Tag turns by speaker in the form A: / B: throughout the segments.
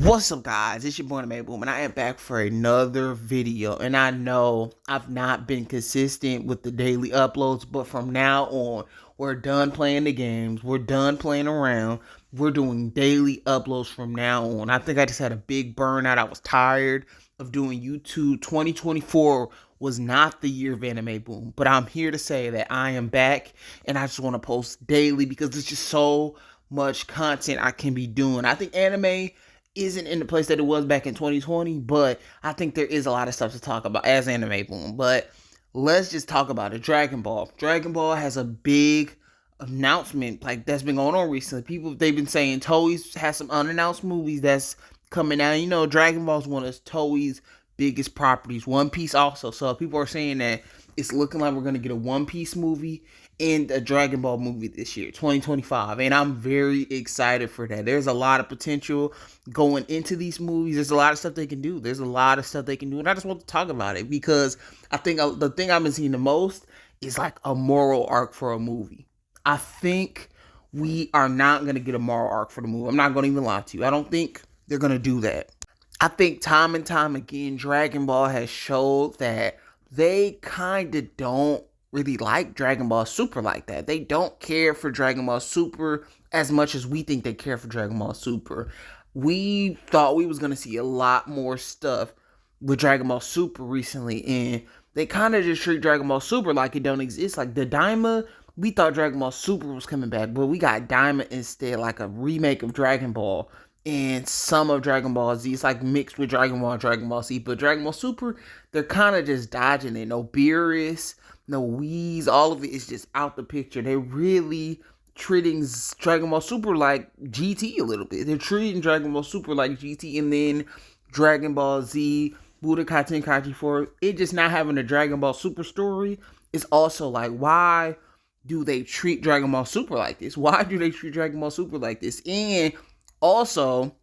A: What's up, guys? It's your boy Boom, and I am back for another video. And I know I've not been consistent with the daily uploads, but from now on, we're done playing the games. We're done playing around. We're doing daily uploads from now on. I think I just had a big burnout. I was tired of doing YouTube. 2024 was not the year of Anime Boom, but I'm here to say that I am back, and I just want to post daily because there's just so much content I can be doing. I think anime isn't in the place that it was back in 2020, but I think there is a lot of stuff to talk about as Anime Boom. But let's just talk about it. Dragon Ball. Dragon Ball has a big announcement like that's been going on recently. They've been saying Toei's has some unannounced movies that's coming out. You know, Dragon Ball is one of Toei's biggest properties. One Piece also. So people are saying that it's looking like we're gonna get a One Piece movie and a Dragon Ball movie this year, 2025. And I'm very excited for that. There's a lot of potential going into these movies. There's a lot of stuff they can do. And I just want to talk about it because I think the thing I've been seeing the most is like a moral arc for a movie. I think we are not going to get a moral arc for the movie. I'm not going to even lie to you. I don't think they're going to do that. I think time and time again, Dragon Ball has showed that they kind of don't really like Dragon Ball Super like that. They don't care for Dragon Ball Super as much as we think they care for Dragon Ball Super. We thought we was going to see a lot more stuff with Dragon Ball Super recently, and they kind of just treat Dragon Ball Super like it don't exist. Like the Daima, we thought Dragon Ball Super was coming back, but we got Daima instead, like a remake of Dragon Ball and some of Dragon Ball Z. It's like mixed with Dragon Ball and Dragon Ball Z. But Dragon Ball Super, they're kind of just dodging it. No Beerus, no Whis, all of it is just out the picture. They're really treating Dragon Ball Super like GT a little bit. They're treating Dragon Ball Super like GT, and then Dragon Ball Z, Budokai Tenkaichi 4, it just not having a Dragon Ball Super story is also like, why do they treat Dragon Ball Super like this? Why do they treat Dragon Ball Super like this? And also,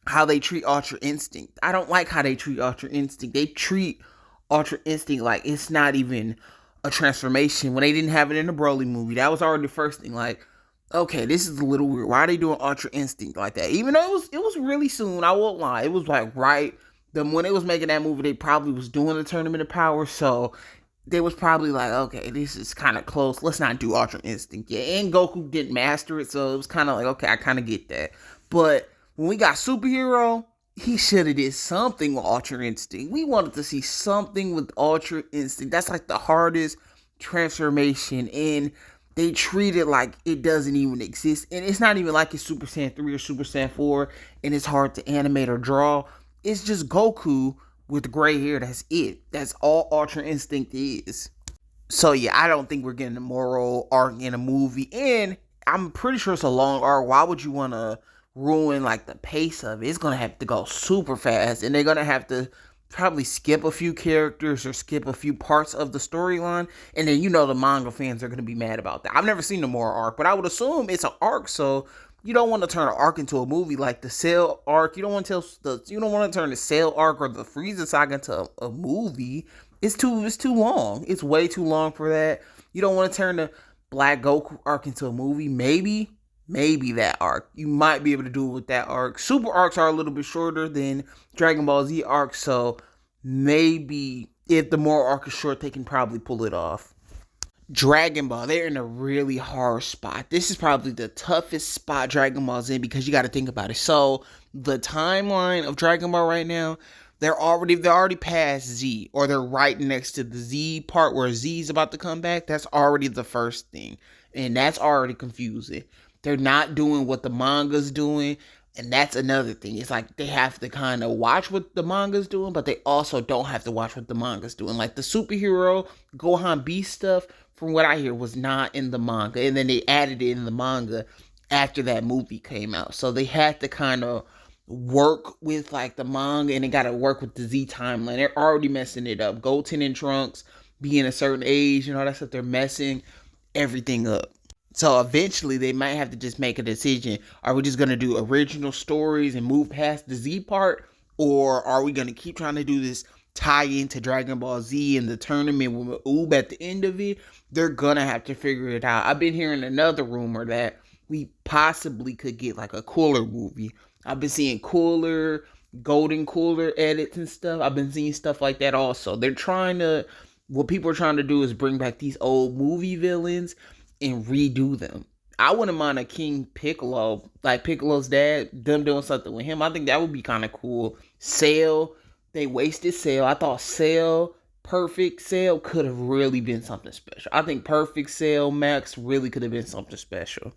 A: how they treat Ultra Instinct. I don't like how they treat Ultra Instinct. They treat Ultra Instinct like it's not even a transformation when they didn't have it in the Broly movie. That was already the first thing. Like, okay, this is a little weird. Why are they doing Ultra Instinct like that? Even though it was really soon. I won't lie. It was like right when it was making that movie, they probably was doing the Tournament of Power. So they was probably like, okay, this is kind of close. Let's not do Ultra Instinct yet. And Goku didn't master it, so it was kind of like, okay, I kind of get that. But when we got Superhero, he should have did something with Ultra Instinct. We wanted to see something with Ultra Instinct. That's like the hardest transformation, and they treat it like it doesn't even exist. And it's not even like it's Super Saiyan 3 or Super Saiyan 4, and it's hard to animate or draw. It's just Goku with gray hair. That's it. That's all Ultra Instinct is. So yeah, I don't think we're getting a moral arc in a movie, and I'm pretty sure it's a long arc. Why would you want to ruin like the pace of it? It's gonna have to go super fast, and they're gonna have to probably skip a few characters or skip a few parts of the storyline, and then the manga fans are gonna be mad about that. I've never seen the moral arc, but I would assume it's an arc, so you don't want to turn an arc into a movie like the Cell arc. You don't want to turn the Cell arc or the Frieza saga into a movie. It's too long. It's way too long for that. You don't want to turn the Black Goku arc into a movie. Maybe that arc. You might be able to do it with that arc. Super arcs are a little bit shorter than Dragon Ball Z arcs, so maybe if the moral arc is short, they can probably pull it off. Dragon Ball, they're in a really hard spot. This is probably the toughest spot Dragon Ball's in because you got to think about it. So the timeline of Dragon Ball right now, they're already past Z, or they're right next to the Z part where Z is about to come back. That's already the first thing, and that's already confusing. They're not doing what the manga's doing, and that's another thing. It's like they have to kind of watch what the manga's doing, but they also don't have to watch what the manga's doing. Like the superhero Gohan Beast stuff, from what I hear, was not in the manga, and then they added it in the manga after that movie came out. So they had to kind of work with like the manga, and they got to work with the Z timeline. They're already messing it up. Goten and Trunks being a certain age and all that stuff, they're messing everything up. So eventually they might have to just make a decision. Are we just going to do original stories and move past the Z part? Or are we going to keep trying to do this tie into Dragon Ball Z and the tournament with Oob at the end of it? They're going to have to figure it out. I've been hearing another rumor that we possibly could get like a cooler movie I've been seeing cooler, golden cooler edits and stuff. I've been seeing stuff like that also. They're trying to, what people are trying to do is bring back these old movie villains and redo them. I wouldn't mind a King Piccolo, like Piccolo's dad, them doing something with him. I think that would be kind of cool. Cell, they wasted Cell. I thought Cell, Perfect Cell could have really been something special. I think Perfect Cell Max really could have been something special.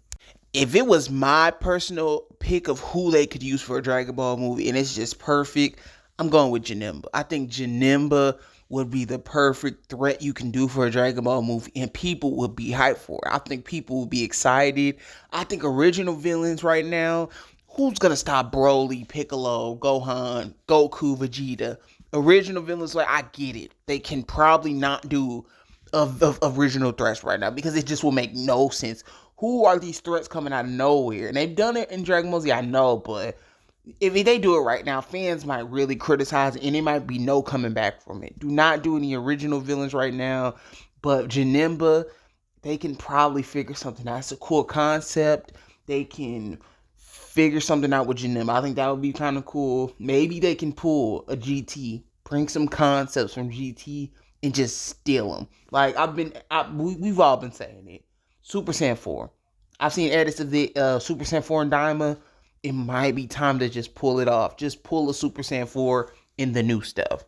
A: If it was my personal pick of who they could use for a Dragon Ball movie and it's just perfect, I'm going with Janemba. I think Janemba would be the perfect threat you can do for a Dragon Ball movie, and people would be hyped for it. I think people would be excited. I think original villains right now, who's gonna stop Broly, Piccolo, Gohan, Goku, Vegeta? Original villains, like, I get it. They can probably not do of original threats right now because it just will make no sense. Who are these threats coming out of nowhere? And they've done it in Dragon Ball Z, I know, but if they do it right now, fans might really criticize it, and it might be no coming back from it. Do not do any original villains right now, but Janemba, they can probably figure something out. It's a cool concept. They can figure something out with Janemba. I think that would be kind of cool. Maybe they can pull a GT, bring some concepts from GT, and just steal them. Like we've all been saying it. Super Saiyan 4. I've seen edits of the Super Saiyan 4 and Daima. It might be time to just pull it off. Just pull a Super Saiyan 4 in the new stuff.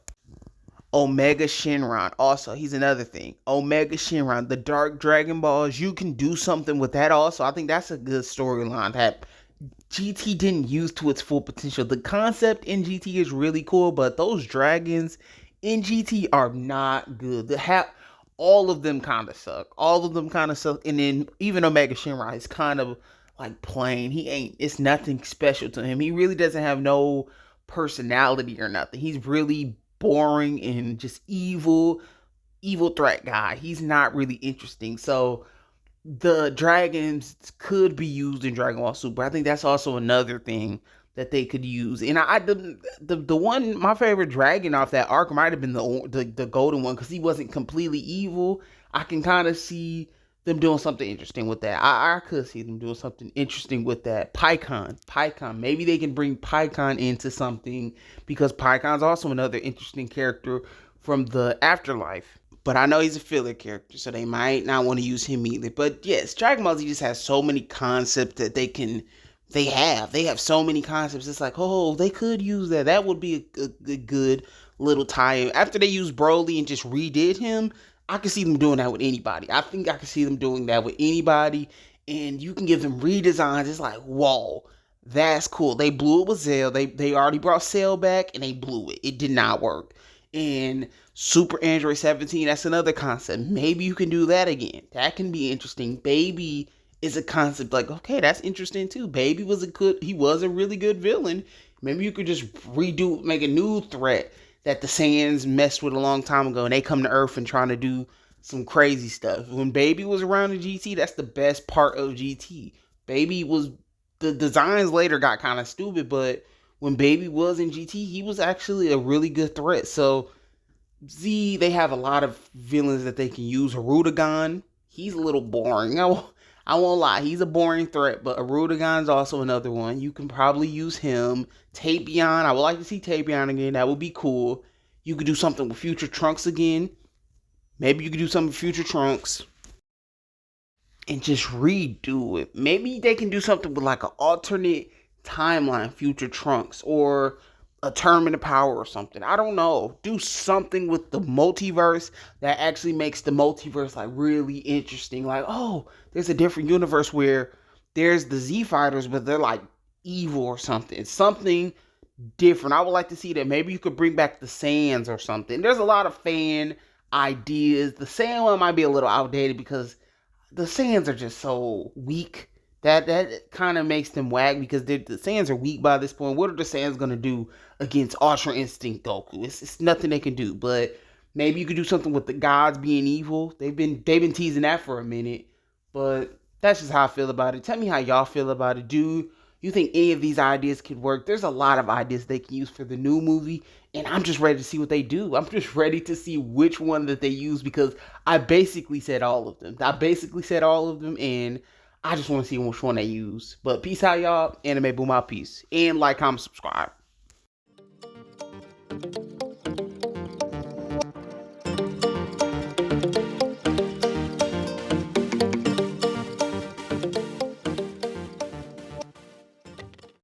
A: Omega Shenron. Also, he's another thing. Omega Shenron, the Dark Dragon Balls. You can do something with that also. I think that's a good storyline that GT didn't use to its full potential. The concept in GT is really cool, but those dragons in GT are not good. All of them kind of suck. All of them kind of suck. And then even Omega Shenron is kind of like plain. It's nothing special to him. He really doesn't have no personality or nothing. He's really boring and just evil threat guy. He's not really interesting. So the dragons could be used in Dragon Ball Super. I think that's also another thing that they could use. And the one, my favorite dragon off that arc might have been the golden one, because he wasn't completely evil. I can kind of see them doing something interesting with that. I could see them doing something interesting with that. Pycon. Maybe they can bring Pycon into something, because Pycon's also another interesting character from the afterlife. But I know he's a filler character, so they might not want to use him either. But yes, Dragon Ball Z just has so many concepts that they have so many concepts. It's like, oh, they could use that. That would be a good little tie-in. After they used Broly and just redid him, I could see them doing that with anybody. I think I could see them doing that with anybody. And you can give them redesigns. It's like, whoa, that's cool. They blew it with Cell. They already brought Cell back, and they blew it. It did not work. And Super Android 17, that's another concept. Maybe you can do that again. That can be interesting. Baby is a concept like, okay, that's interesting too. Baby was a really good villain. Maybe you could just make a new threat that the Saiyans messed with a long time ago, and they come to Earth and trying to do some crazy stuff. When Baby was around in GT, that's the best part of GT. The designs later got kind of stupid, but when Baby was in GT, he was actually a really good threat. So Z, they have a lot of villains that they can use. Harudagon, he's a little boring. I won't lie, he's a boring threat, but Harudagon's also another one. You can probably use him. Tapion, I would like to see Tapion again. That would be cool. You could do something with Future Trunks again. Maybe you could do something with Future Trunks and just redo it. Maybe they can do something with like an alternate timeline, Future Trunks, or a Tournament of Power or something. I don't know. Do something with the multiverse that actually makes the multiverse like really interesting. Like, oh, there's a different universe where there's the Z Fighters, but they're like evil or something. Something different. I would like to see that. Maybe you could bring back the Saiyans or something. There's a lot of fan ideas. The Saiyan one might be a little outdated because the Saiyans are just so weak. That kind of makes them wag, because the Saiyans are weak by this point. What are the Saiyans going to do against Ultra Instinct Goku? It's nothing they can do. But maybe you could do something with the gods being evil. They've been teasing that for a minute. But that's just how I feel about it. Tell me how y'all feel about it. Do you think any of these ideas could work? There's a lot of ideas they can use for the new movie, and I'm just ready to see what they do. I'm just ready to see which one that they use, because I basically said all of them. And I just want to see which one they use. But peace out, y'all. Anime Boom out, peace. And like, comment, subscribe.